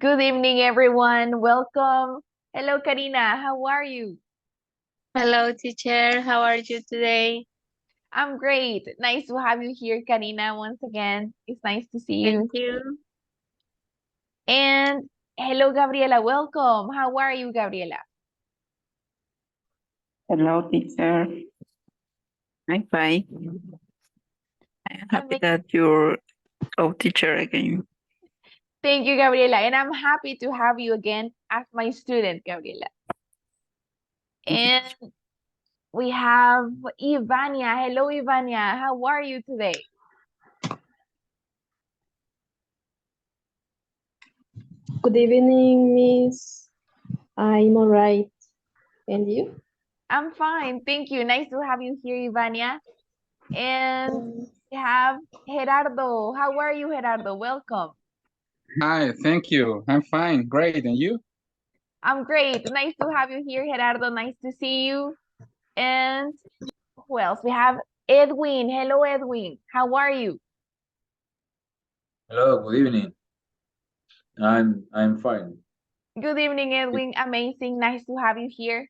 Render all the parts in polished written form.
Good evening, everyone. Welcome. Hello, Karina. How are you? Hello, teacher. How are you today? I'm great. Nice to have you here, Karina, once again. It's nice to see Thank you. you. And hello, Gabriela. Welcome. How are you, Gabriela? Hello, teacher. I'm fine. I'm happy Ama- that you're our teacher again. Thank you, Gabriela. And I'm happy to have you again as my student, Gabriela. And we have Ivania. Hello, Ivania. How are you today? Good evening, Miss. I'm all right. And you? I'm fine. Thank you. Nice to have you here, Ivania. And we have Gerardo. How are you, Gerardo? Welcome. Hi, thank you. I'm fine. Great. And you? I'm great. Nice to have you here, Gerardo. Nice to see you. And who else? We have Edwin. Hello, Edwin. How are you? Hello, good evening. I'm fine. Good evening, Edwin. Amazing. Nice to have you here.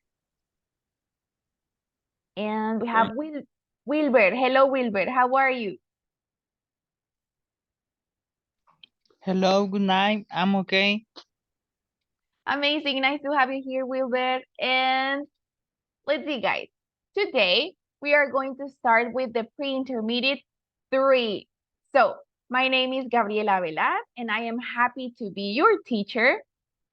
And we have Wilbert. Hello, Wilbert. How are you? Hello, good night. I'm okay. Amazing. Nice to have you here, Wilbert. And let's see, guys. Today, we are going to start with the pre-intermediate 3. So, my name is Gabriela Velar, and I am happy to be your teacher.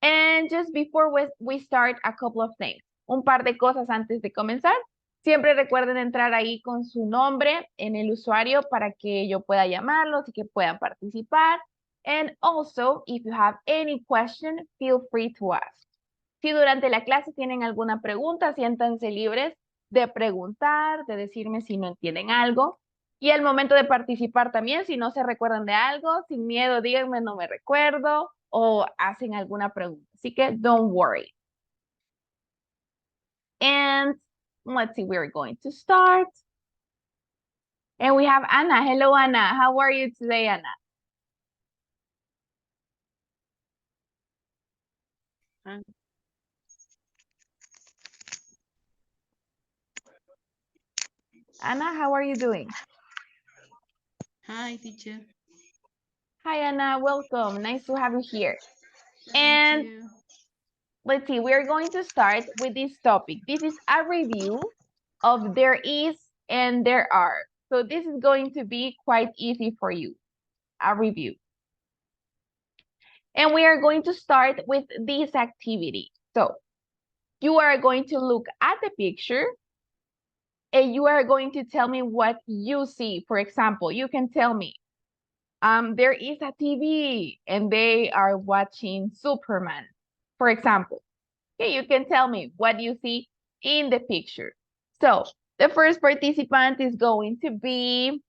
And just before we start, a couple of things. Un par de cosas antes de comenzar. Siempre recuerden entrar ahí con su nombre en el usuario para que yo pueda llamarlos y que puedan participar. And also, if you have any question, feel free to ask. Si durante la clase tienen alguna pregunta, siéntanse libres de preguntar, de decirme si no entienden algo. Y al momento de participar también, si no se recuerdan de algo, sin miedo, díganme, no me recuerdo, o hacen alguna pregunta. Así que don't worry. And let's see, we're going to start. And we have Anna. Hello, Anna. How are you today, Anna? Anna, how are you doing? Hi, teacher. Hi, Anna. Welcome. Nice to have you here. Thank you. Let's see, we're going to start with this topic. This is a review of there is and there are. So this is going to be quite easy for you, a review. And we are going to start with this activity. So you are going to look at the picture and you are going to tell me what you see. For example, you can tell me, there is a TV and they are watching Superman, for example. Okay, you can tell me what you see in the picture. So the first participant is going to be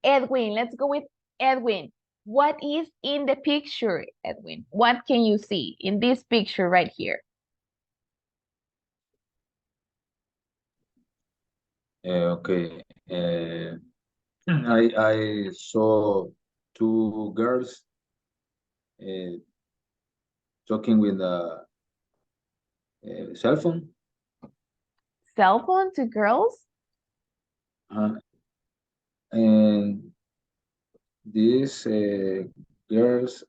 Edwin. Let's go with Edwin. What is in the picture, Edwin? What can you see in this picture right here? Okay. I saw two girls uh, talking with a cell phone. Cell phone to girls? And these girls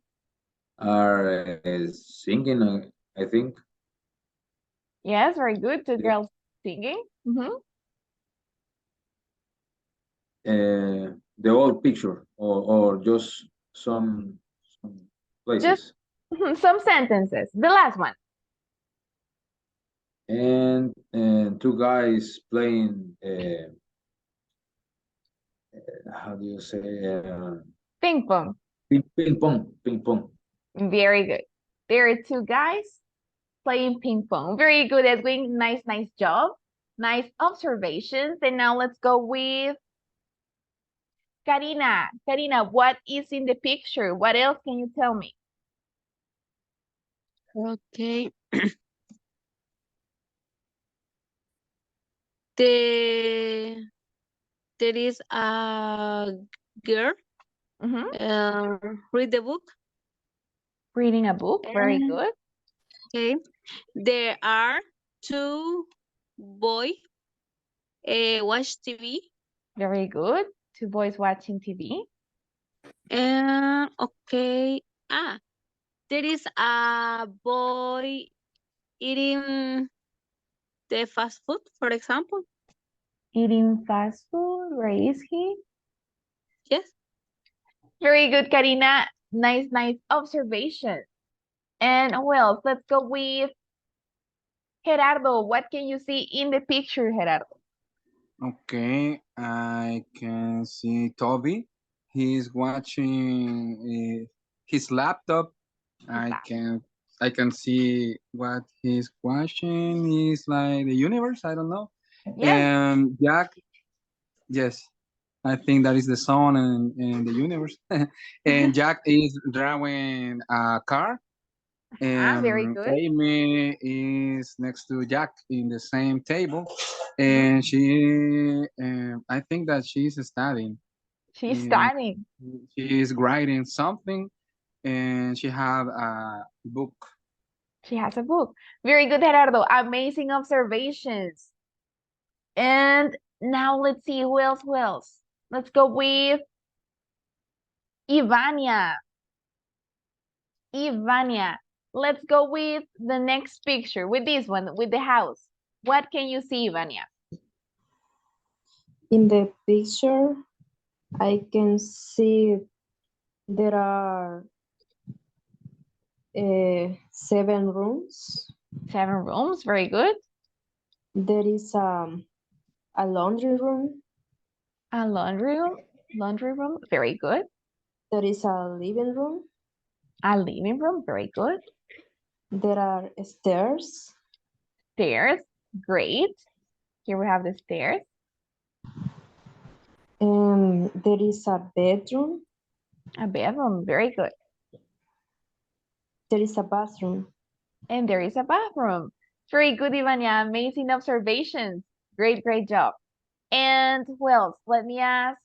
are singing, I think. Yes, very good. Two girls singing. The whole picture, or just some places. Just some sentences. The last one. And two guys playing how do you say Ping pong. ping pong. Very good. There are two guys playing ping pong. Very good, Edwin. Nice job. Nice observations. And now let's go with Karina. Karina, what is in the picture? What else can you tell me? Okay. There is a girl read the book. Reading a book, very And, good. okay. There are two boys watch TV. Very good. Two boys watching TV. And okay. There is a boy eating the fast food, for example. Eating fast food, where is he? Yes. Very good, Karina. Nice, nice observation. And who else? Let's go with Gerardo. What can you see in the picture, Gerardo? Okay, I can see Toby. He's watching his laptop. I Laptop. can I can see what he's watching is like the universe. I don't know. Yes, And Jack, yes, I think that is the sun and the universe. And Jack is drawing a car. very good. Amy is next to Jack in the same table, Mhm. and I think that she's studying. She's And studying. she is writing something, and she have a book. She has a book. Very good, Gerardo. Amazing observations. And now let's see who else, who else. Let's go with Ivania. Ivania. Let's go with the next picture, with this one, with the house. What can you see, Ivania? In the picture, I can see there are 7 rooms. 7 rooms, very good. There is a laundry room. A laundry room, very good. There is a living room. A living room, very good. There are stairs. Stairs, great. Here we have the stairs. There is a bedroom. A bedroom, very good. There is a bathroom. And there is a bathroom. Very good, Ivania. Amazing observations. Great, great job. And who else? Let me ask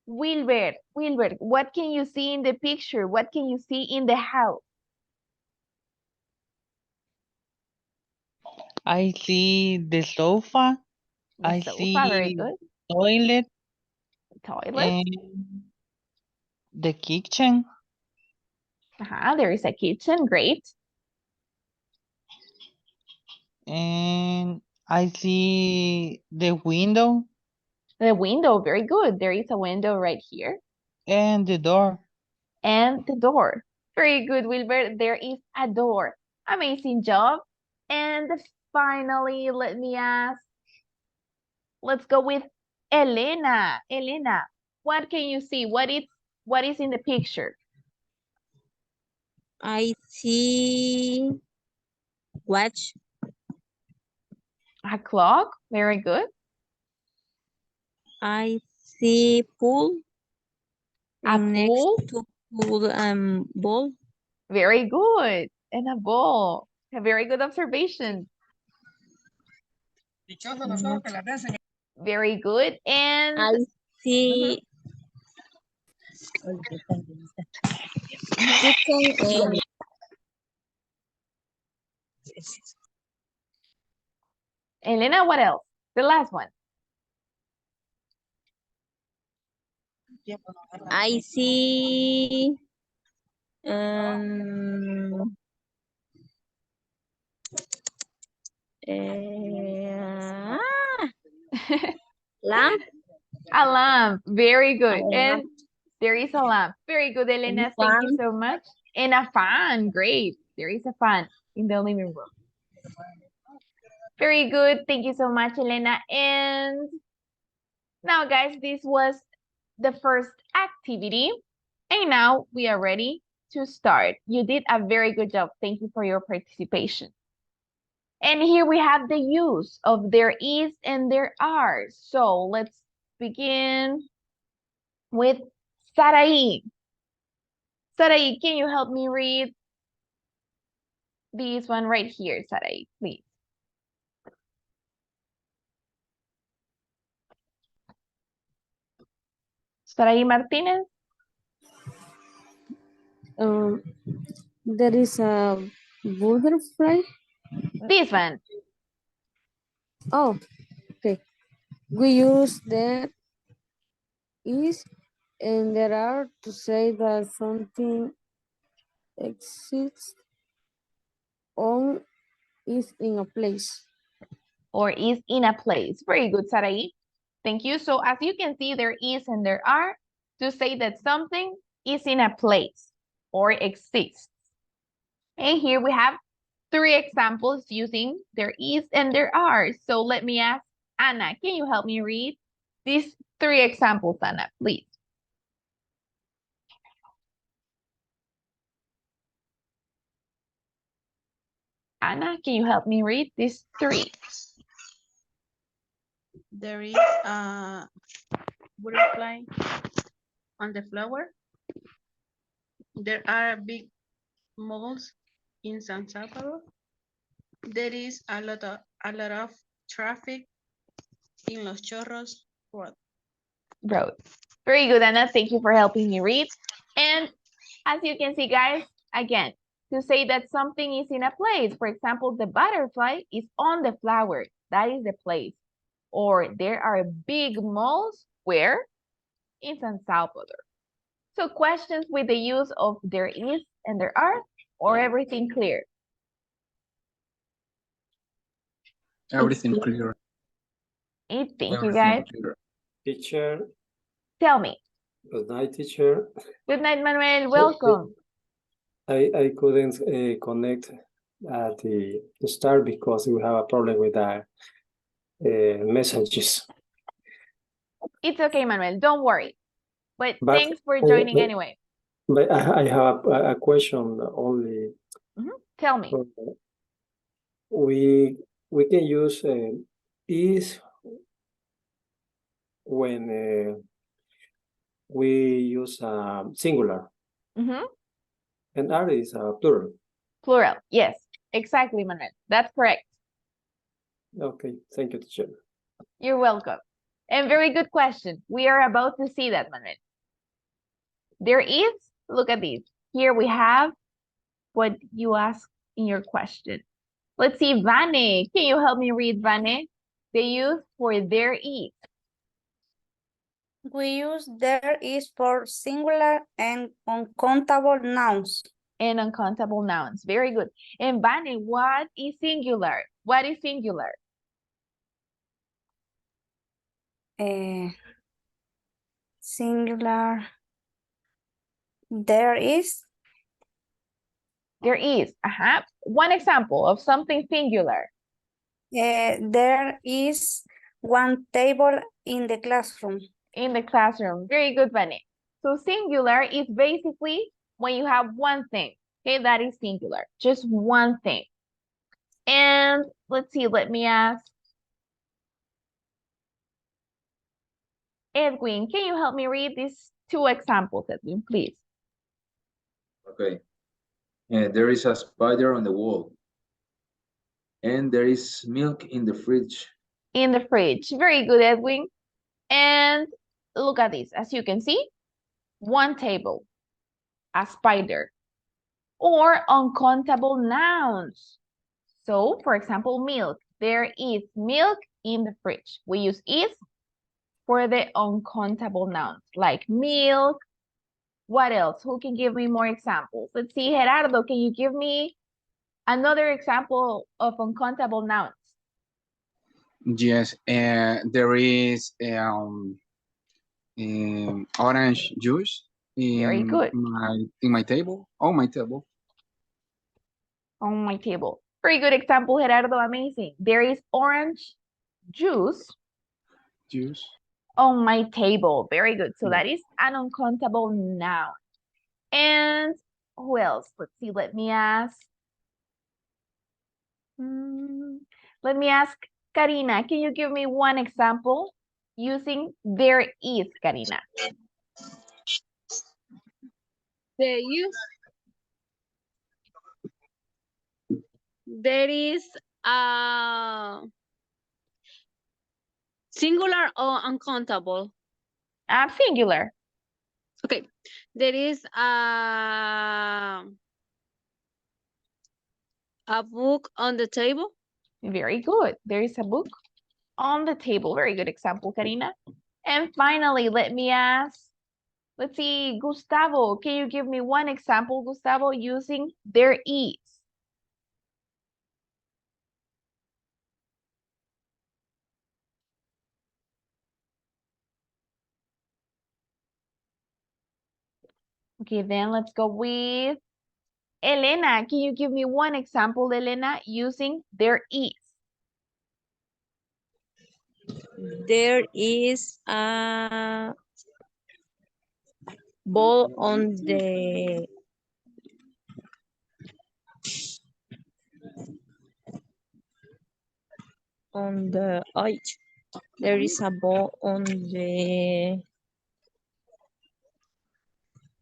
Wilbert. Wilbert, what can you see in the picture? What can you see in the house? I see the sofa. The I sofa, very see good. toilet Toilet. and the kitchen. There is a kitchen, great. And I see the window The window, very good. There is a window right here. and the door. And the door. Very good, Wilbert. There is a door. Amazing job. And finally, let me ask, let's go with Elena. Elena, what can you see? What is in the picture? I see watch. A clock, very good. I see pool. A Next pool, to pool ball. very good. And a ball, a very good observation. Very good. And I see kitchen and Elena, what else? The last one. I see um uh, lamp. A lamp, very A good. And lamp there is a lamp. Very good, and Elena. Thank you fan. so much. And a fan, great. There is a fan in the living room. Very good. Thank you so much, Elena. And now, guys, this was the first activity. And now we are ready to start. You did a very good job. Thank you for your participation. And here we have the use of there is and there are. So let's begin with Sarai. Sarai, can you help me read this one right here, Sarai, please? Sarai Martinez. Um, There is a butterfly. This one. Oh, okay. We use the is and there are to say that something exists or is in a place. Or is in a place. Very good, Sarai. Thank you. So as you can see, there is and there are to say that something is in a place or exists. And here we have 3 examples using there is and there are. So let me ask Anna, can you help me read these 3 examples, Anna, please? Anna, can you help me read these 3? There is a butterfly on the flower. There are big malls in San Salvador. There is a lot of traffic in Los Chorros Road. Road. Very good, Anna. Thank you for helping me read. And as you can see, guys, again, to say that something is in a place, for example, the butterfly is on the flower. That is the place. Or there are big malls where? In San Salvador. So questions with the use of there is and there are, or everything clear? Everything clear. Thank you, Everything guys. clear. Teacher, Tell me. good night, teacher. Good night, Manuel. Welcome. I couldn't connect at the start because we have a problem with the messages. It's okay, Manuel. Don't worry. But But, thanks for joining anyway. But I have a question only. Tell me. We can use is when we use singular, and are is plural. Plural. Yes, exactly, Manuel. That's correct. Okay, thank you, teacher. You're welcome. And very good question. We are about to see that, Manuel. There is, look at this. Here we have what you asked in your question. Let's see, Vane. Can you help me read, Vane? The use for there is. We use there is for singular and uncountable nouns. And uncountable nouns. Very good. And Vane, what is singular? What is singular? Singular. There is. There is. One example of something singular. There is one table in the classroom. In the classroom. Very good, Vane. So singular is basically when you have one thing. Okay, that is singular. Just one thing. And let's see, let me ask Edwin, can you help me read these 2 examples, Edwin, please? Okay. There is a spider on the wall. And there is milk in the fridge. In the fridge. Very good, Edwin. And look at this. As you can see, one table, a spider, or uncountable nouns. So, for example, milk. There is milk in the fridge. We use is for the uncountable nouns, like milk. What else? Who can give me more examples? Let's see, Gerardo, can you give me another example of uncountable nouns? Yes, there is orange juice Very good. in my table, on my table. On my table. Very good example, Gerardo. Amazing. There is orange juice on my table. Very good. So that is an uncountable noun. And who else? Let's see. Let me ask. Let me ask Karina. Can you give me one example using there is, Karina? There is singular or uncountable? Singular. Okay. There is a book on the table. Very good. There is a book on the table. Very good example, Karina. And finally, let me ask, let's see, Gustavo, can you give me one example, Gustavo, using there is? Okay, then let's go with Elena. Can you give me one example, Elena, using there is? There is a ball on the edge. There is a ball on the,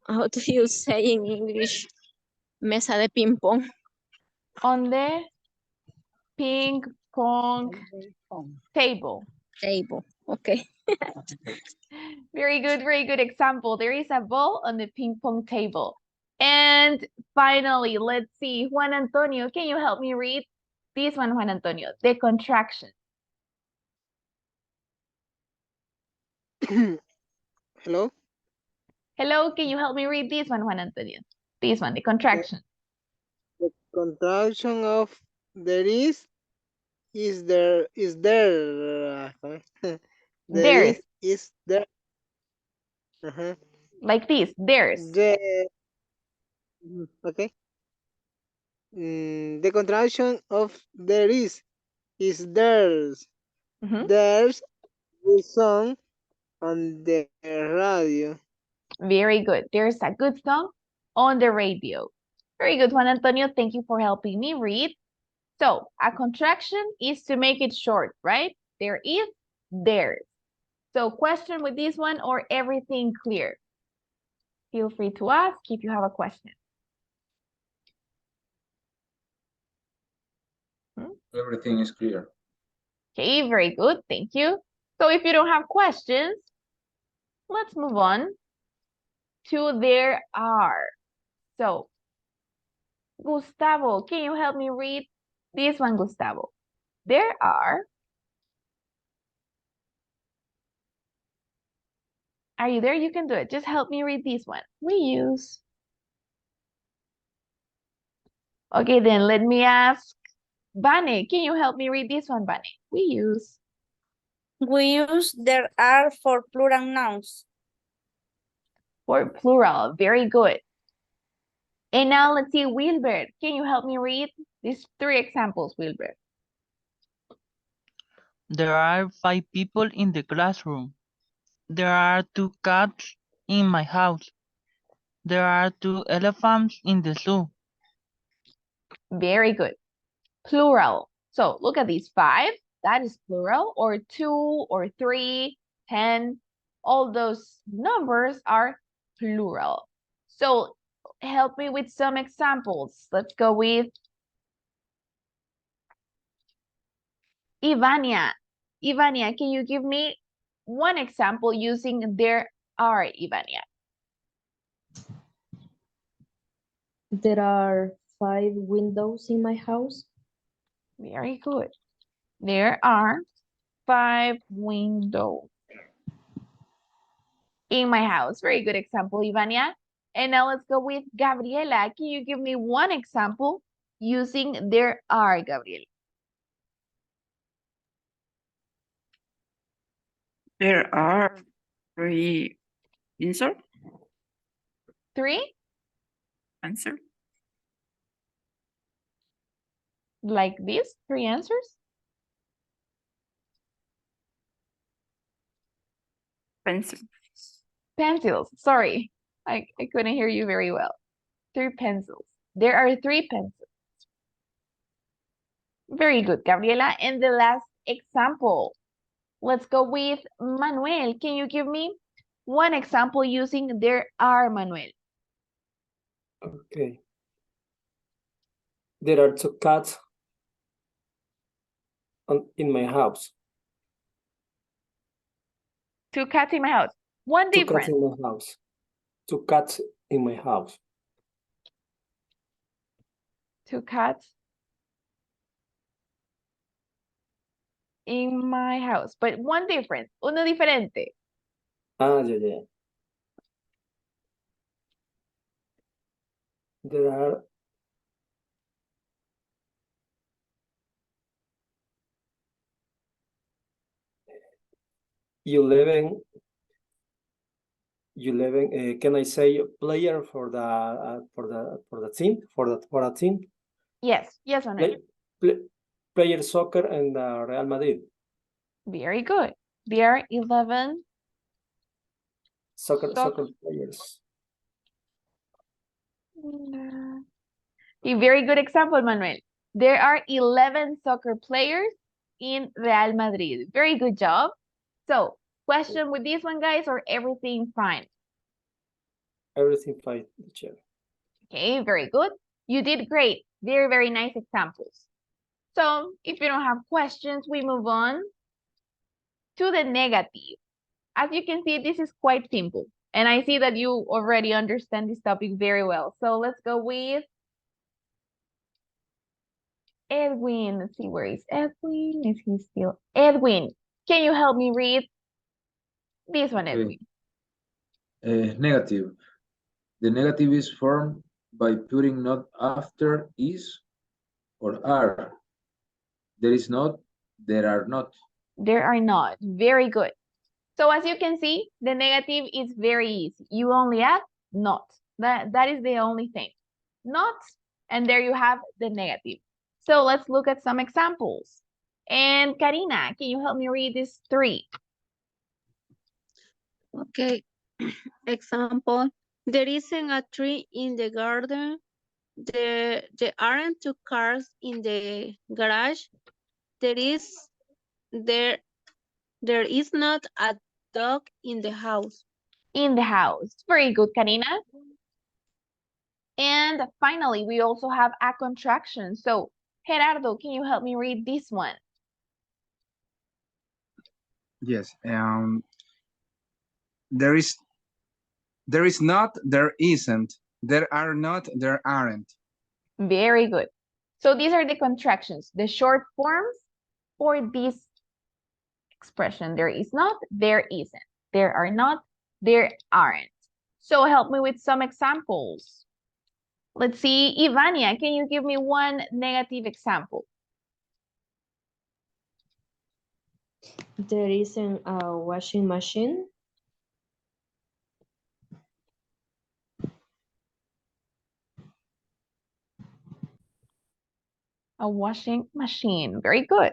how do you say in English? Mesa de ping pong. On the ping pong table. Table. Okay. Very good example. There is a ball on the ping pong table. And finally, let's see, Juan Antonio, can you help me read this one, Juan Antonio? The contraction. Hello? Hello, can you help me read this one, Juan Antonio? This one, the contraction. The contraction of there is there is there. There's, Is there. Uh-huh. like this, there's. Okay. The contraction of there is there's. Mhm. There's a song on the radio. Very good. There's a good song on the radio. Very good, Juan Antonio. Thank you for helping me read. So a contraction is to make it short, right? There is, there's. So question with this one or everything clear? Feel free to ask if you have a question. Everything is clear. Okay, very good. Thank you. So if you don't have questions, let's move on to there are. So Gustavo, can you help me read this one, Gustavo? There are. Are you there? You can do it. Just help me read this one. We use. Okay, then let me ask Vane. Can you help me read this one, Vane? We use. We use there are for plural nouns. For plural. Very good. And now let's see, Wilbert. Can you help me read these three examples, Wilbert? There are 5 people in the classroom. There are 2 cats in my house. There are 2 elephants in the zoo. Very good. Plural. So look at these 5. That is plural, or 2, or 3, 10. All those numbers are plural. So help me with some examples. Let's go with Ivania. Ivania, can you give me one example using there are, Ivania? There are 5 windows in my house. Very good. There are 5 windows in my house. Very good example, Ivania. And now let's go with Gabriela. Can you give me one example using there are, Gabriela? There are 3 answer. 3? Answer. Like this? 3 answers? Pencil. Pencils. Sorry, I couldn't hear you very well. 3 pencils. There are 3 pencils. Very good, Gabriela. And the last example. Let's go with Manuel. Can you give me one example using there are, Manuel? Okay. There are 2 cats in my house. 2 cats in my house. One 2 cats difference. in my house. 2 cats in my house. 2 cats In my house. But one difference, uno diferente. Yeah. There are eleven. Can I say player for the team for a team? Yes, yes or no? Player soccer and Real Madrid. Very good. There are 11 Soccer players. A very good example, Manuel. There are 11 soccer players in Real Madrid. Very good job. So, question with this one, guys, or everything fine? Everything fine, teacher. Okay, very good. You did great. Very, very nice examples. So, if you don't have questions, we move on to the negative. As you can see, this is quite simple. And I see that you already understand this topic very well. So let's go with Edwin. Let's see, where is Edwin? Is he still? Edwin, can you help me read this one, Okay. Edwin? Negative. The negative is formed by putting not after is or are. There is not, there are not. There are not. Very good. So as you can see, the negative is very easy. You only add not. That is the only thing. Not, and there you have the negative. So let's look at some examples. And Karina, can you help me read these three? Okay. Example, there isn't a tree in the garden. There aren't two cars in the garage. There is not a dog in the house. In the house. Very good, Karina. And finally, we also have a contraction. So, Gerardo, can you help me read this one? Yes. There is not, there isn't. There are not, there aren't. Very good. So these are the contractions, the short forms for this expression. There is not, there isn't. There are not, there aren't. So help me with some examples. Let's see, Ivania, can you give me one negative example? There isn't a washing machine. A washing machine. Very good.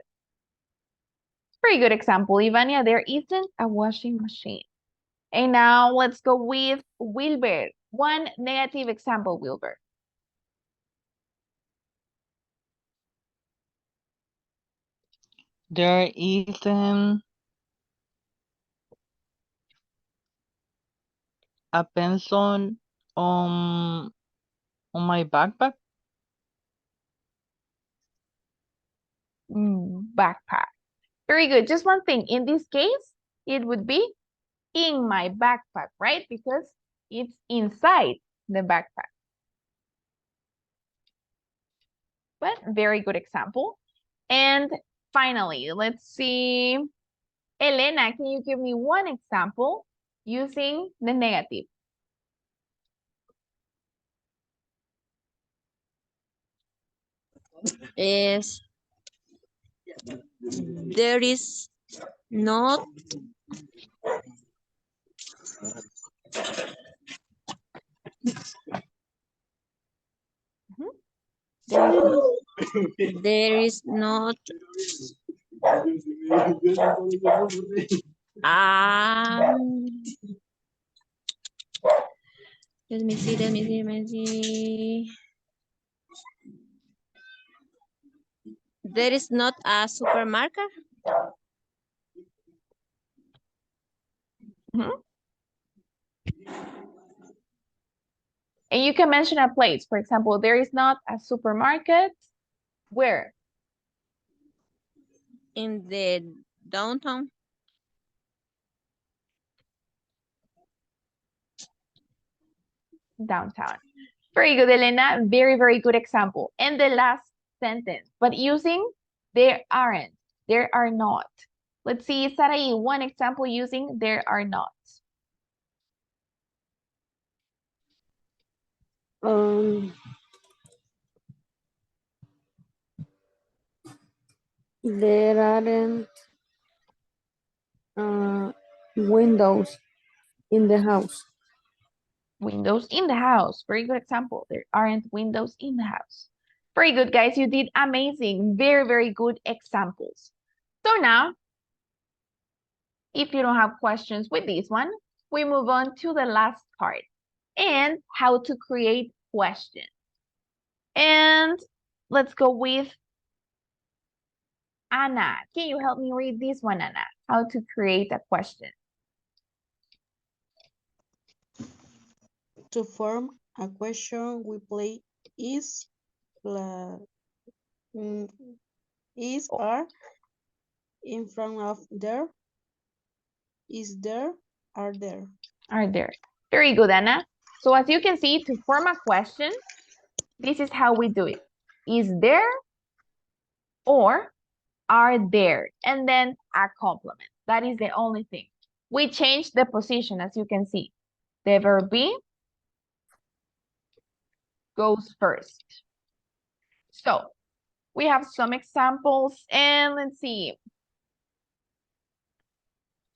Very good example, Ivania. There isn't a washing machine. And now let's go with Wilbert. One negative example, Wilbert. There isn't a pencil on my backpack. Backpack. Very good. Just one thing. In this case, it would be in my backpack, right? Because it's inside the backpack. But very good example. And finally, let's see. Elena, can you give me one example using the negative? Yes. There is not there is not let me see. There is not a supermarket. And you can mention a place. For example, there is not a supermarket. Where? In the downtown. Downtown. Very good, Elena. Very, very good example. And the last sentence, but using there aren't. There are not. Let's see, Sarai, one example using there are not. There aren't windows in the house. Windows in the house. Very good example. There aren't windows in the house. Very good, guys. You did amazing. Very, very good examples. So now, if you don't have questions with this one, we move on to the last part and how to create questions. And let's go with Anna. Can you help me read this one, Anna? How to create a question. To form a question, we play is, are in front of there, is there, are there. Are there. Very good, Anna. So as you can see, to form a question, this is how we do it. Is there or are there? And then a complement. That is the only thing. We change the position, as you can see. The verb be goes first. So we have some examples and let's see.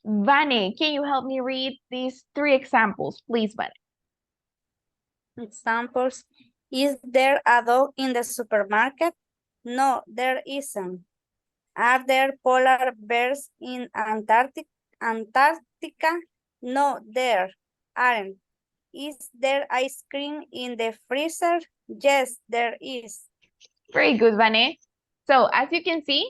Vane, can you help me read these 3 examples, please, Vane? Examples. Is there a dog in the supermarket? No, there isn't. Are there polar bears in Antarctica? No, there aren't. Is there ice cream in the freezer? Yes, there is. Very good, Vane. So as you can see,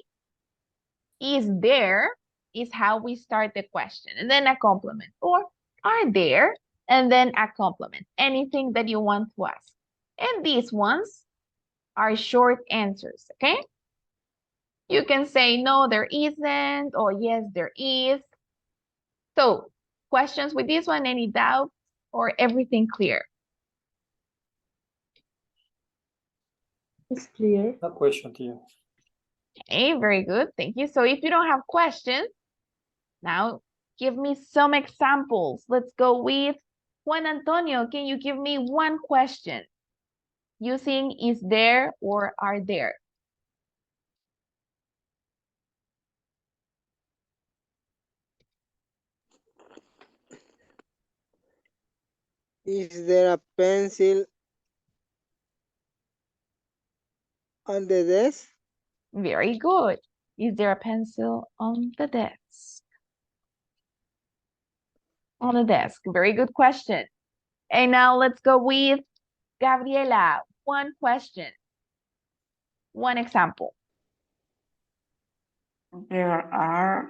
is there is how we start the question, and then a complement, or are there, and then a complement, anything that you want to ask. And these ones are short answers, okay? You can say, no, there isn't, or yes, there is. So, questions with this one, any doubts, or everything clear? It's clear. A question to you. Okay, very good, thank you. So if you don't have questions, now give me some examples. Let's go with Juan Antonio. Can you give me one question using is there or are there? Is there a pencil on the desk? Very good. Is there a pencil on the desk? On the desk. Very good question. And now let's go with Gabriela. One question. One example. There are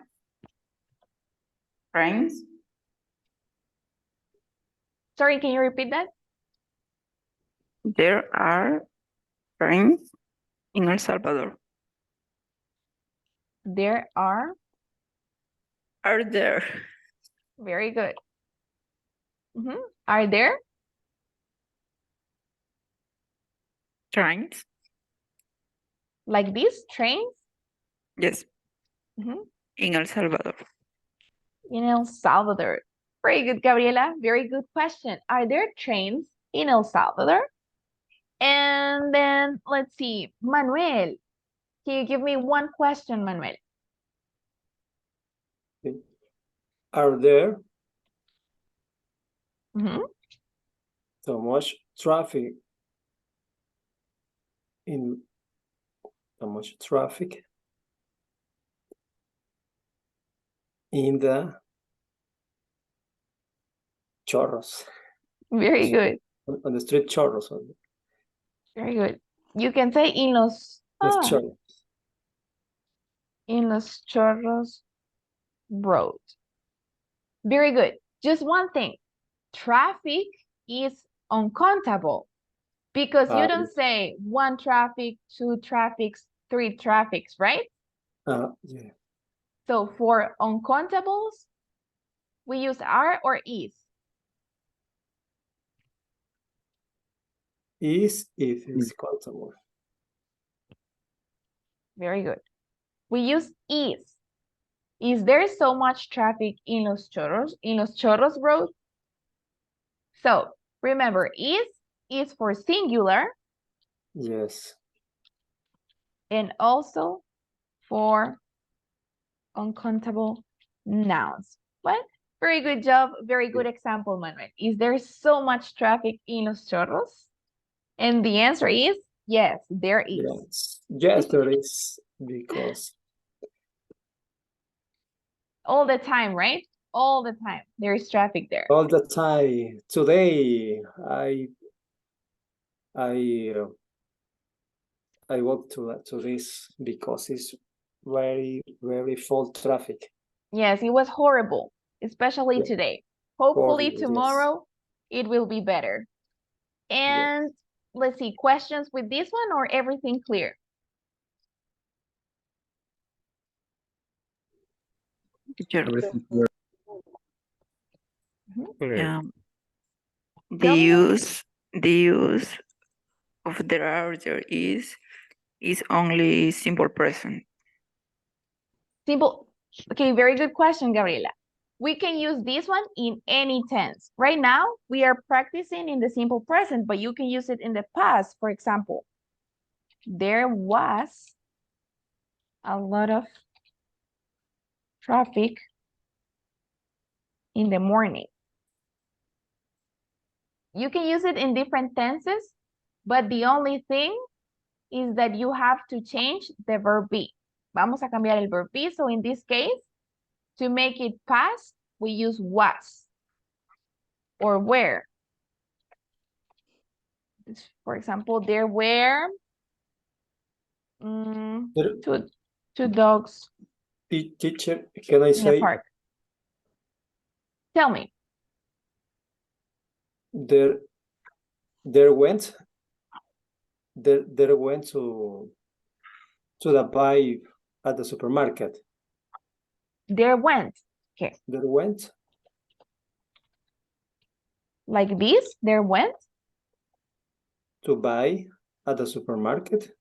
trains. Sorry, can you repeat that? There are trains in El Salvador. There are. Are there? Very good. Are there? Trains? Like these trains? Yes. In El Salvador. In El Salvador. Very good, Gabriela. Very good question. Are there trains in El Salvador? And then let's see, Manuel. Can you give me one question, Manuel? Are there Mm-hmm. so much traffic in so much traffic in the chorros? Very good. On the street chorros. Very good. You can say in los Chorros. in los chorros road. Very good. Just one thing. Traffic is uncountable because you don't say one traffic, two traffics, three traffics, right? Yeah. So for uncountables, we use are or is. Is if it's countable. Very good. We use is. Is there so much traffic in Los Chorros Road? So remember, is for singular Yes. and also for uncountable nouns. What? Very good job. Very good example, Manuel. Is there so much traffic in Los Chorros? And the answer is yes, there is. Yes. Yes, there is, because All the time, right? All the time. There is traffic there. all the time. Today, I walk to this because it's very, very full traffic. Yes, it was horrible, especially Yeah. today. Hopefully Horrible, yes. tomorrow it will be better. And let's see, questions with this one or everything clear? Teacher, Everything clear. the Tell me. use of there are there is only simple present. Simple. Okay, very good question, Gabriela. We can use this one in any tense. Right now, we are practicing in the simple present, but you can use it in the past. For example, there was a lot of traffic in the morning. You can use it in different tenses, but the only thing is that you have to change the verb be. Vamos a cambiar el verb be. So in this case, to make it past, we use was or were. For example, there were two dogs Teacher, can I in the say park. Tell me. there went to the buy at the supermarket. There went. Okay. There went Like this, there went. to buy at the supermarket.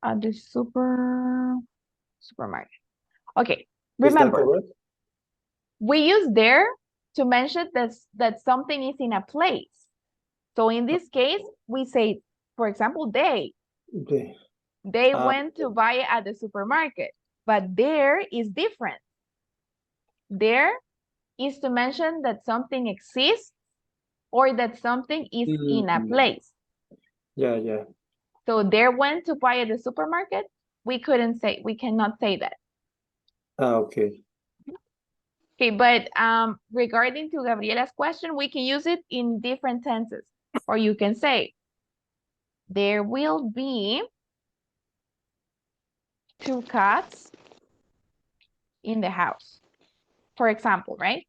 At the supermarket. Okay. Is that Remember, correct? we use there to mention that something is in a place. So in this case, we say, for example, they went to buy it at the supermarket, but there is different. There is to mention that something exists or that something is in a place. Yeah. So there went to buy at the supermarket, we cannot say that. Okay. Okay, but regarding to Gabriela's question, we can use it in different tenses. Or you can say, there will be 2 cats in the house, for example, right?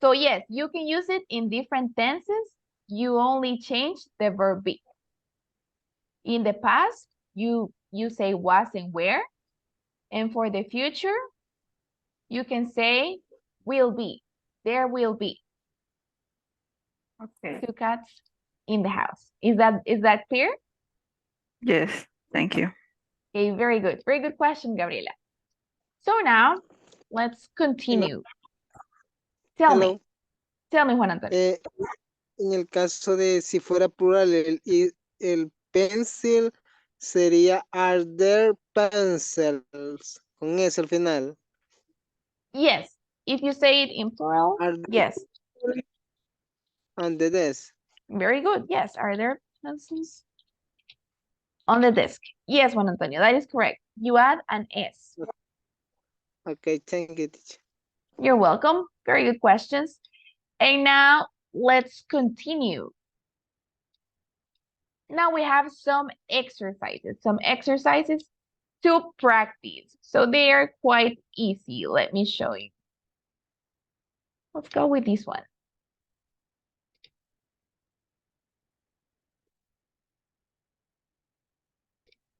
So yes, you can use it in different tenses. You only change the verb be. In the past, you say was and were. And for the future, you can say will be. There will be. Okay. 2 cats in the house. Is that clear? Yes, thank you. Okay, very good. Very good question, Gabriela. So now, let's continue. Tell me, Juan Antonio. En el caso de si fuera plural, el pencil sería are there pencils, con S al final. Yes, if you say it in plural, yes. On the desk. Very good. Yes, are there pencils on the desk? Yes, Juan Antonio, that is correct. You add an S. Okay, thank you, teacher. You're welcome. Very good questions. And now let's continue. Now we have some exercises to practice. So they are quite easy. Let me show you. Let's go with this one.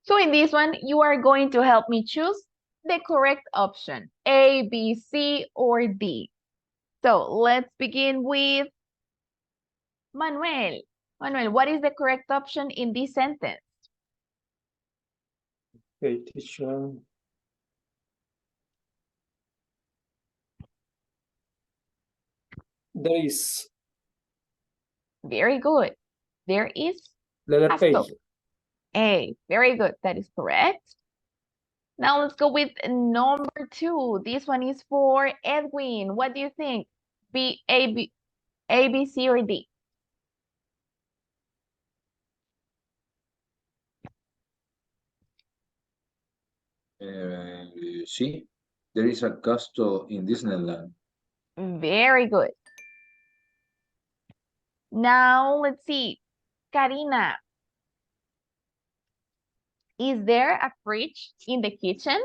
So in this one, you are going to help me choose the correct option, A, B, C, or D. So let's begin with Manuel. Manuel, what is the correct option in this sentence? Okay, teacher. There is Very good. There is letter a A. stop. A. Very good. That is correct. Now let's go with number 2. This one is for Edwin. What do you think? A, B, C, or D? C. There is a castle in Disneyland. Very good. Now let's see. Karina, is there a fridge in the kitchen?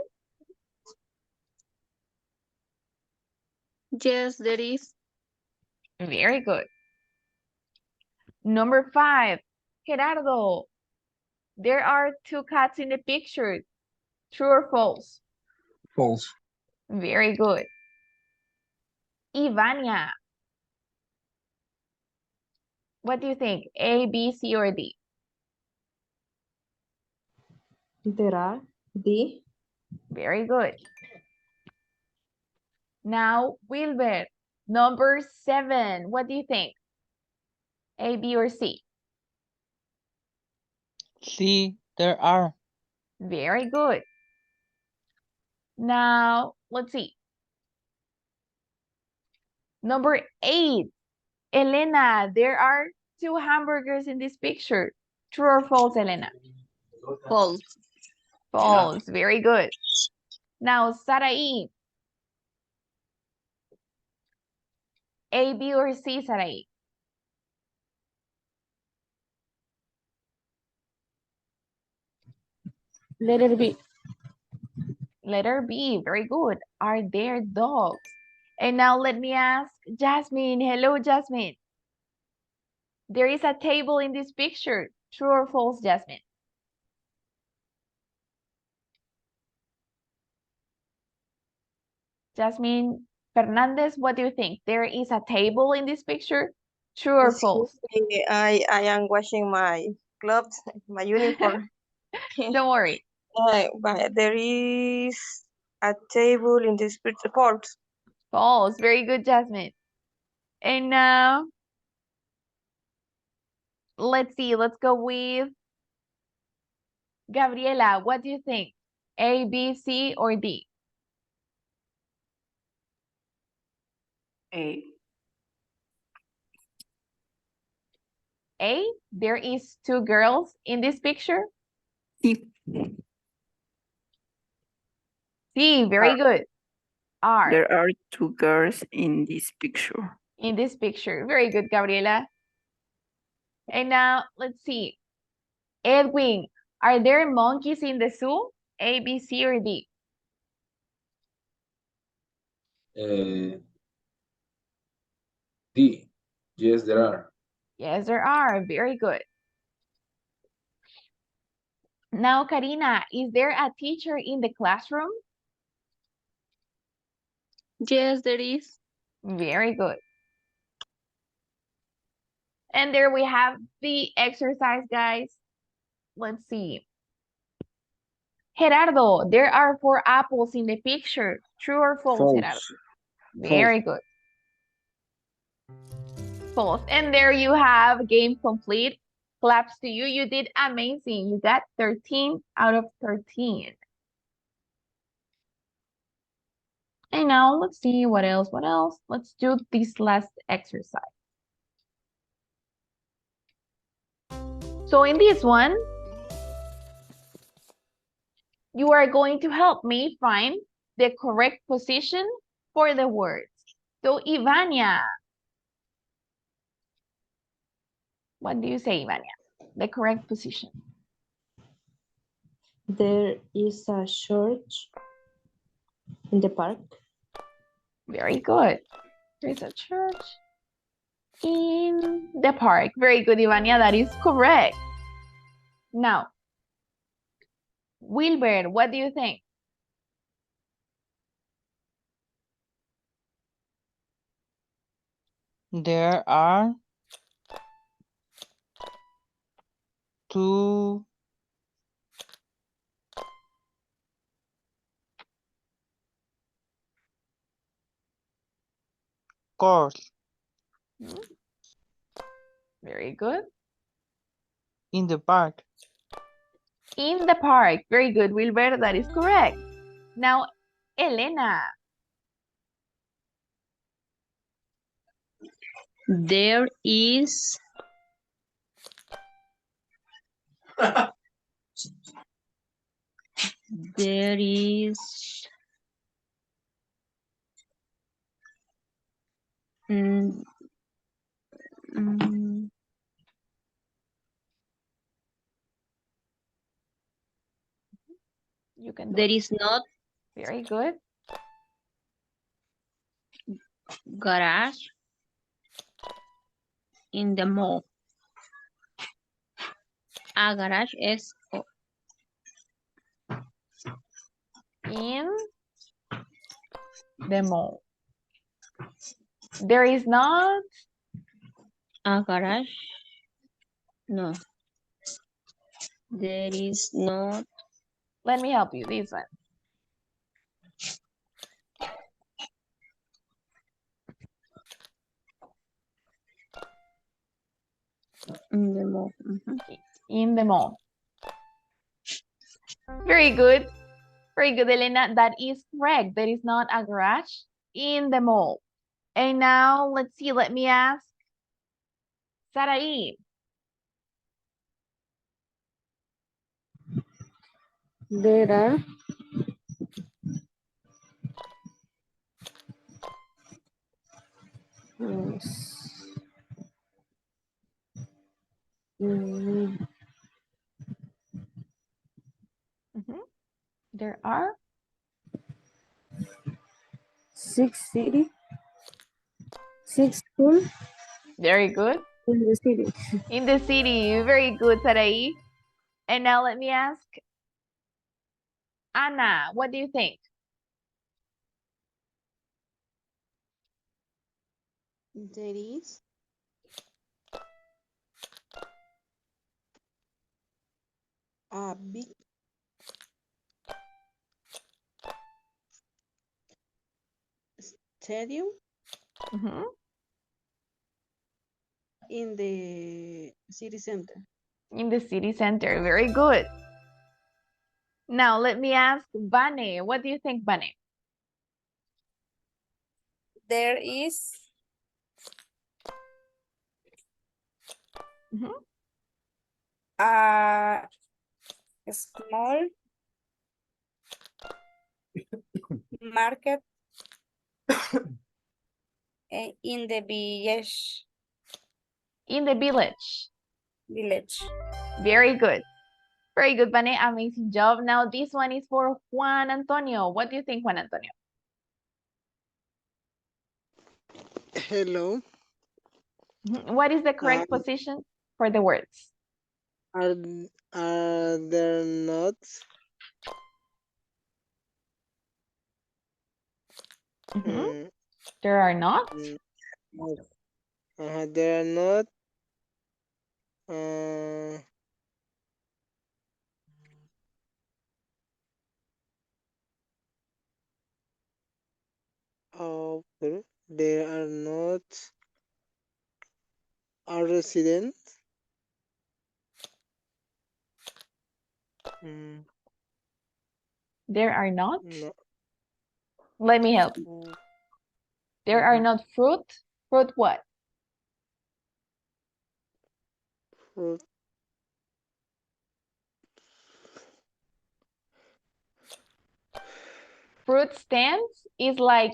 Yes, there is. Very good. Number 5, Gerardo, there are 2 cats in the picture. True or false? False. Very good. Ivania, what do you think? A, B, C, or D? There are D. Very good. Now, Wilber, number 7, what do you think? A, B, or C? C, there are. Very good. Now, let's see. Number 8, Elena, there are 2 hamburgers in this picture. True or false, Elena? False. False. Very good. Now, Sarai, A, B, or C, Sarai? Letter B. Letter B. Very good. Are there dogs? And now let me ask Jasmine. Hello, Jasmine. There is a table in this picture. True or false, Jasmine? Jasmine Fernandez, what do you think? There is a table in this picture. True or Excuse false? me, I am washing my clothes, my uniform. Don't worry. But there is a table in this picture. False. False. Very good, Jasmine. And now, let's see. Let's go with Gabriela. What do you think? A, B, C, or D? A. A, there is 2 girls in this picture. C. C, very good. R, There are 2 girls in this picture. in this picture. Very good, Gabriela. And now, let's see. Edwin, are there monkeys in the zoo? A, B, C, or D? D. Yes, there are. Yes, there are. Very good. Now, Karina, is there a teacher in the classroom? Yes, there is. Very good. And there we have the exercise, guys. Let's see. Gerardo, there are 4 apples in the picture. True or false, Gerardo? False. Very good. False. And there you have game complete. Claps to you. You did amazing. You got 13 out of 13. And now let's see what else. What else? Let's do this last exercise. So in this one, you are going to help me find the correct position for the words. So Ivania, what do you say, Ivania? The correct position. There is a church in the park. Very good. There's a church in the park. Very good, Ivania. That is correct. Now, Wilbert, what do you think? There are 2 course. Mhm. Very good. In the park. In the park. Very good, Wilber. That is correct. Now, Elena. There is there is mm, mm, You can do there it. is not Very good. garage in the mall. A garage es In the mall. There is not. a garage. No. There is not Let me help you. This one. in the mall. In the mall. Very good. Very good, Elena. That is correct. There is not a garage in the mall. And now, let's see. Let me ask Sarai. There are mm, Mhm. There are. six schools Very good. in the city. In the city. Very good, Sarai. And now let me ask Anna. What do you think? There is a big stadium Mhm. in the city center. In the city center. Very good. Now let me ask Vane. What do you think, Vane? There is Mhm. a small market in the village. In the village. Village. Very good. Very good, Vane. Amazing job. Now this one is for Juan Antonio. What do you think, Juan Antonio? Hello. Mhm. What is the correct position for the words? Are are there not Mhm. There are not. there are not there are not a resident. There are not. No. Let me help you. There are not fruit. Fruit what? Fruit. Fruit stands is like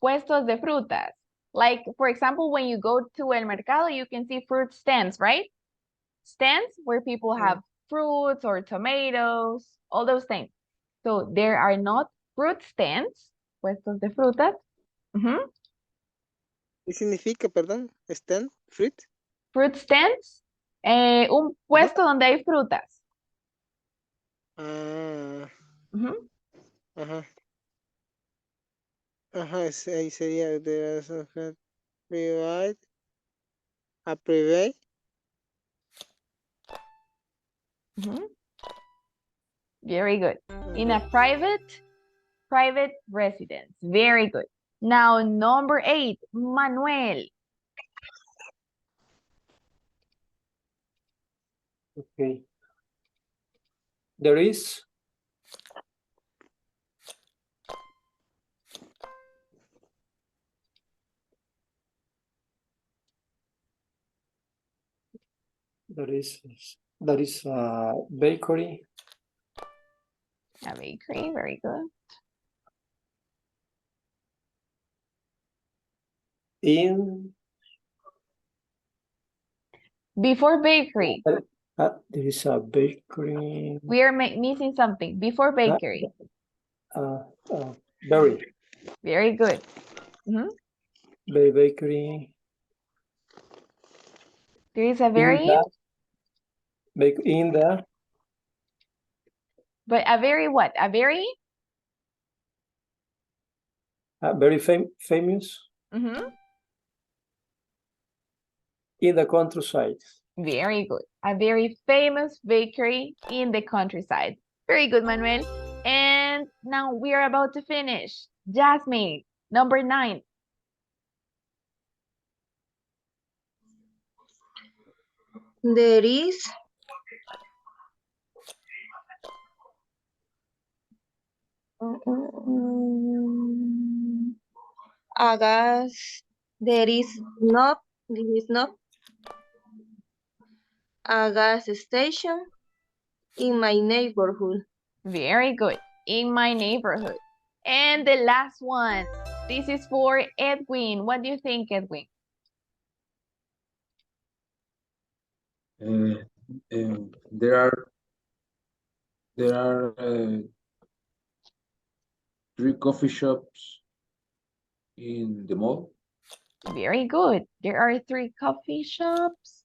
puestos de frutas. Like, for example, when you go to el mercado, you can see fruit stands, right? Stands where people have fruits or tomatoes, all those things. So there are not fruit stands, puestos de frutas. ¿Qué significa, perdón? Stand, fruit. Fruit stands, un puesto donde hay frutas. Ajá. Ajá, ahí sería de private, a private. Very good. In a private residence. Very good. Now, number 8, Manuel. Okay. There is a bakery. A bakery, very good. Before bakery. There is a bakery. We are missing something. Before bakery. Berry. Very good. Mm-hmm. Bakery. There is a very... In the... But a very what? A very... very famous. Mm-hmm. In the countryside. Very good. A very famous bakery in the countryside. Very good, Manuel. And now we are about to finish. Jasmine, number 9. There is a gas. There is not a gas station in my neighborhood. Very good. In my neighborhood. And the last one. This is for Edwin. What do you think, Edwin? There are 3 coffee shops in the mall. Very good. There are 3 coffee shops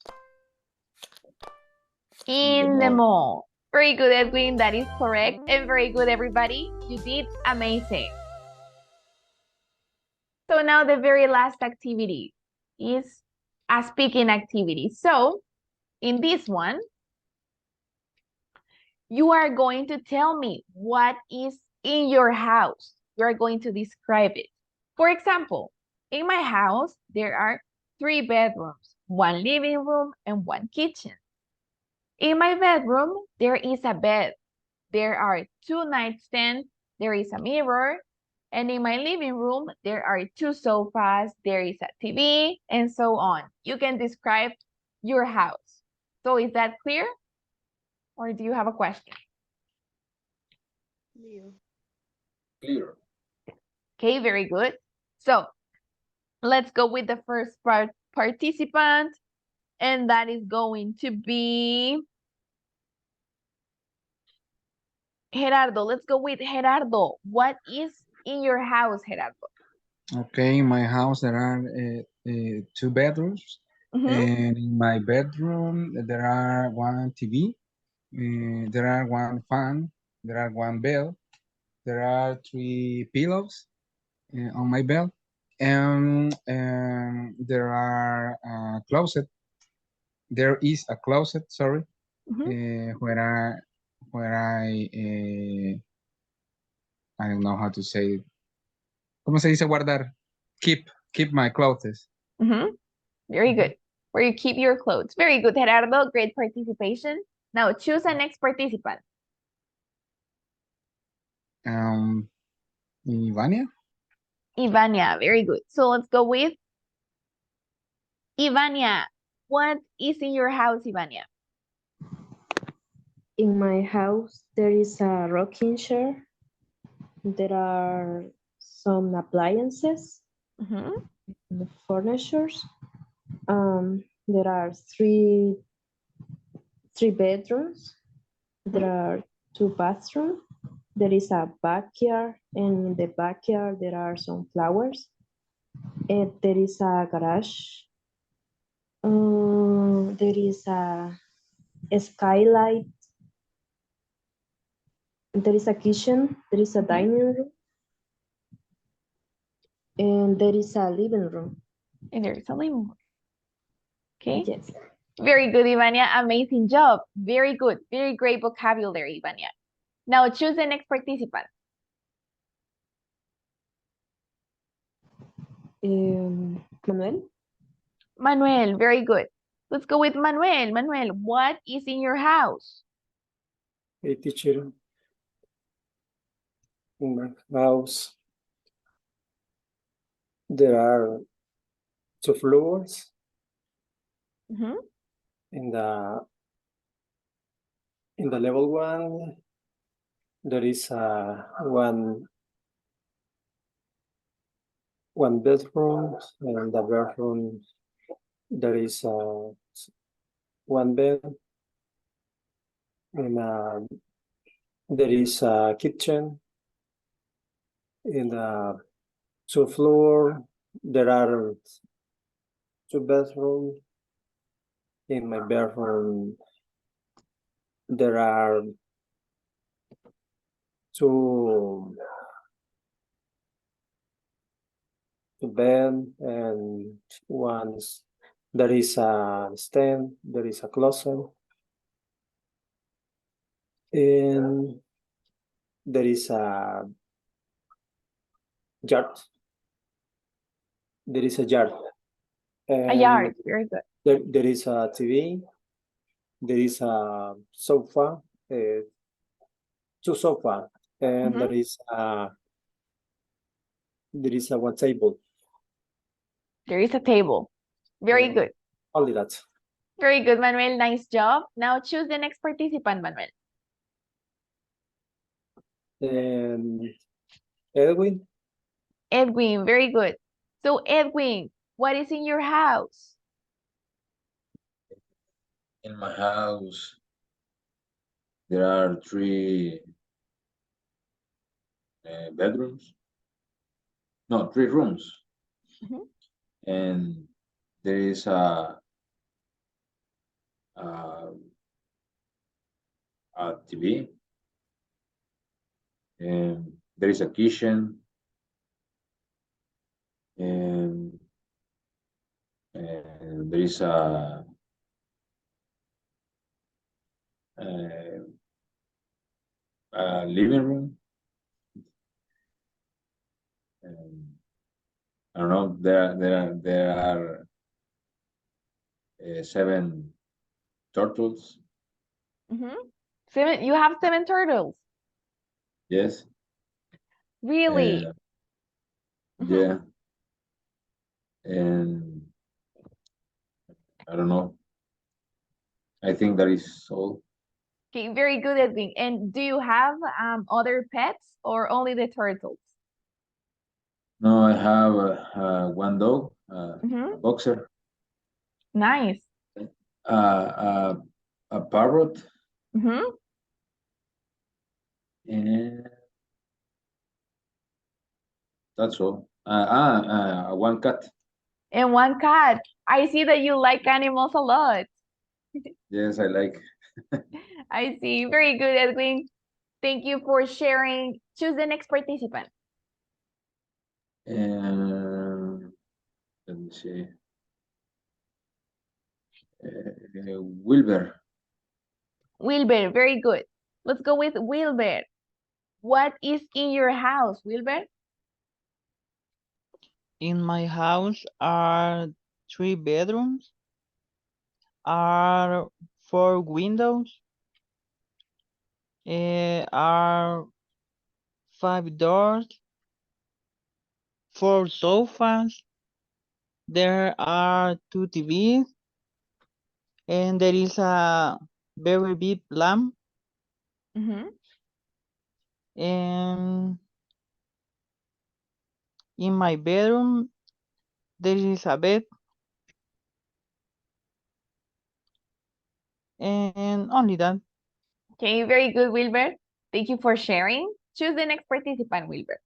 in the mall. Very good, Edwin. That is correct. And very good, everybody. You did amazing. So now the very last activity is a speaking activity. So in this one, you are going to tell me what is in your house. You are going to describe it. For example, in my house, there are 3 bedrooms, 1 living room, and 1 kitchen. In my bedroom, there is a bed. There are 2 nightstands. There is a mirror. And in my living room, there are 2 sofas. There is a TV, and so on. You can describe your house. So is that clear? Or do you have a question? Clear. Okay, very good. So let's go with the first participant, and that is going to be Gerardo. Let's go with Gerardo. What is in your house, Gerardo? Okay, in my house there are 2 bedrooms. And in my bedroom there are 1 TV, there are 1 fan, there are 1 bed, there are 3 pillows on my bed, and there are a closet. There is a closet, sorry, where I don't know how to say it. ¿Cómo se dice guardar? Keep my clothes. Very good. Where you keep your clothes. Very good, Gerardo. Great participation. Now choose a next participant. Ivania? Ivania, very good. So let's go with Ivania. What is in your house, Ivania? In my house, there is a rocking chair. There are some appliances, the furnitures. There are three bedrooms. There are 2 bathrooms. There is a backyard, and in the backyard there are some flowers. And there is a garage. There is a skylight. There is a kitchen. There is a dining room. And there is a living room. And there is a living room. Okay. Yes. Very good, Ivania. Amazing job. Very good. Very great vocabulary, Ivania. Now choose the next participant. Manuel. Manuel, very good. Let's go with Manuel. Manuel, what is in your house? Hey, teacher. In my house, there are 2 floors. Mhm. In the level 1, there is one bedroom, and the bedroom there is one bed, and there is a kitchen. In the 2 floor, there are 2 bedrooms. In my bedroom, there are 2 bed, and there is a stand, there is a closet, and there is a yard. There is a yard. A And yard, very good. there is a TV. There is a sofa, 2 sofa, and Mhm. there is a one table. There is a table. Very good. Only that. Very good, Manuel. Nice job. Now choose the next participant, Manuel. And Edwin. Edwin, very good. So Edwin, what is in your house? In my house, there are 3 bedrooms. No, 3 rooms. Mhm. And there is a TV. And there is a kitchen. And there is a living room. And I don't know. There are 7 turtles. Mhm. You have 7 turtles. Yes. Really? Mhm. Yeah. And I don't know. I think that is all. Okay, very good, Edwin. And do you have other pets or only the turtles? No, I have one dog, Mhm. a boxer, Nice. a parrot, Mhm. and that's all. One cat. And one cat. I see that you like animals a lot. Yes, I like. I see. Very good, Edwin. Thank you for sharing. Choose the next participant. And let me see. Wilbur. Wilber, very good. Let's go with Wilber. What is in your house, Wilber? In my house are 3 bedrooms, are 4 windows, are 5 doors, 4 sofas, there are 2 TVs, and there is a very big lamp, Mhm. and in my bedroom there is a bed, and only that. Okay, very good, Wilber. Thank you for sharing. Choose the next participant, Wilber.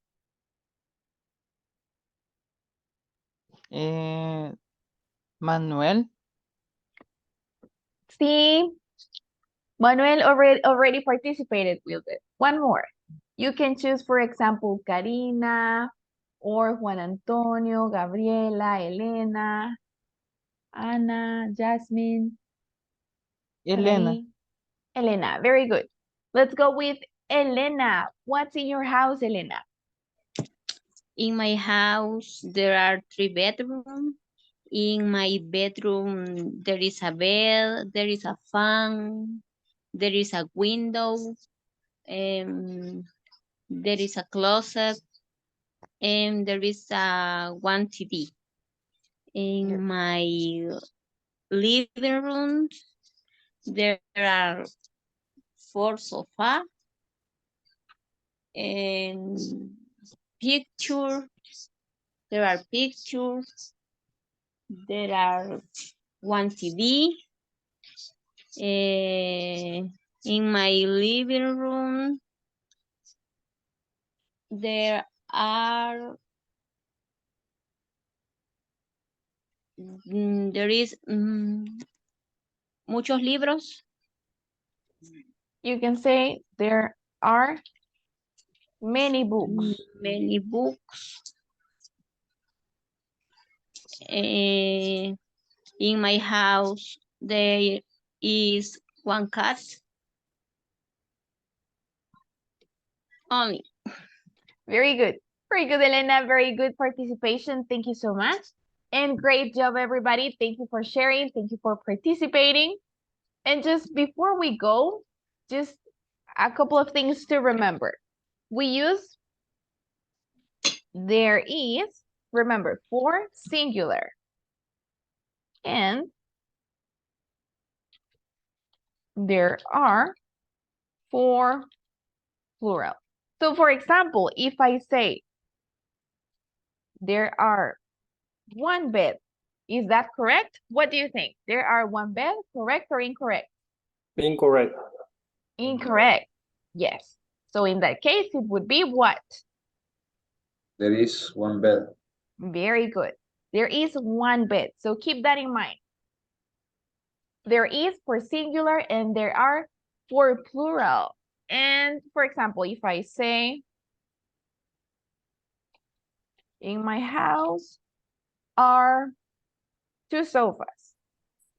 Manuel. See, Manuel already participated, Wilber. One more. You can choose, for example, Karina or Juan Antonio, Gabriela, Elena, Ana, Jasmine, Elena. Karine. Elena, very good. Let's go with Elena. What's in your house, Elena? In my house, there are 3 bedrooms. In my bedroom, there is a bed, there is a fan, there is a window, there is a closet, and there is one TV. In my living room, there are 4 sofas and pictures. There are pictures. There are one TV. In my living room, there are muchos libros. You can say there are many books. Many books. In my house, there is one cat. Only. Very good. Very good, Elena. Very good participation. Thank you so much. And great job, everybody. Thank you for sharing. Thank you for participating. And just before we go, just a couple of things to remember. We use there is, remember, for singular. And there are for plural. So for example, if I say there are one bed, is that correct? What do you think? There are one bed, correct or incorrect? Incorrect. Incorrect. Yes. So in that case, it would be what? There is one bed. Very good. There is one bed. So keep that in mind. There is for singular and there are for plural. And for example, if I say, in my house are 2 sofas.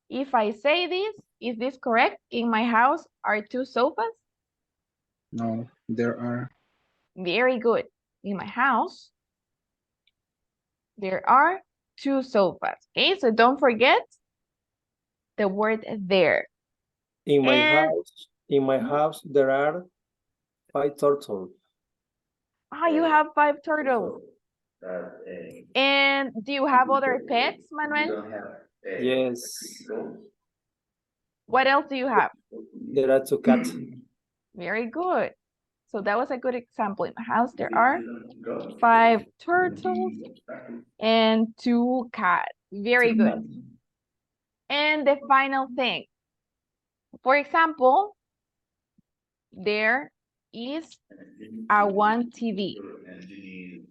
If I say this, is this correct? In my house are 2 sofas? No, there are. Very good. In my house, there are 2 sofas. Okay, so don't forget the word there. In my house, there are 5 turtles. Ah, you have 5 turtles. And do you have other pets, Manuel? Yes. What else do you have? There are 2 cats. Very good. So that was a good example. In my house, there are 5 turtles and 2 cats. Very good. And the final thing. For example, there is a one TV.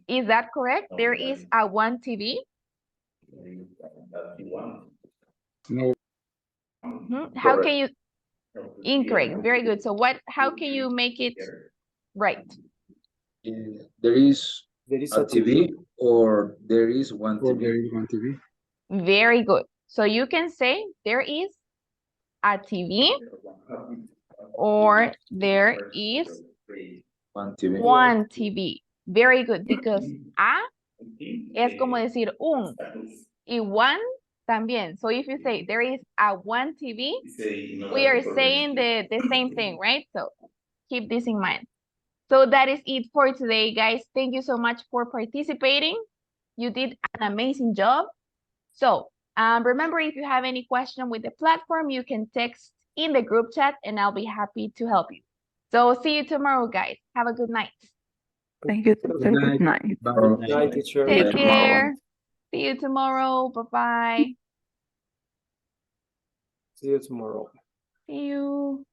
Is that correct? There is a one TV? No. How can you, incorrect, very good. So how can you make it right? There is a TV or there is one Or TV. there is one TV. Very good. So you can say there is a TV or there is One TV. one TV. Very good, because a es como decir un y one también. So if you say there is a one TV, we are saying the same thing, right? So keep this in mind. So that is it for today, guys. Thank you so much for participating. You did an amazing job. So remember, if you have any question with the platform, you can text in the group chat and I'll be happy to help you. So see you tomorrow, guys. Have a good night. Thank you, teacher. Good night. Good night, teacher. Take care. See you tomorrow. Bye-bye. See you tomorrow. See you.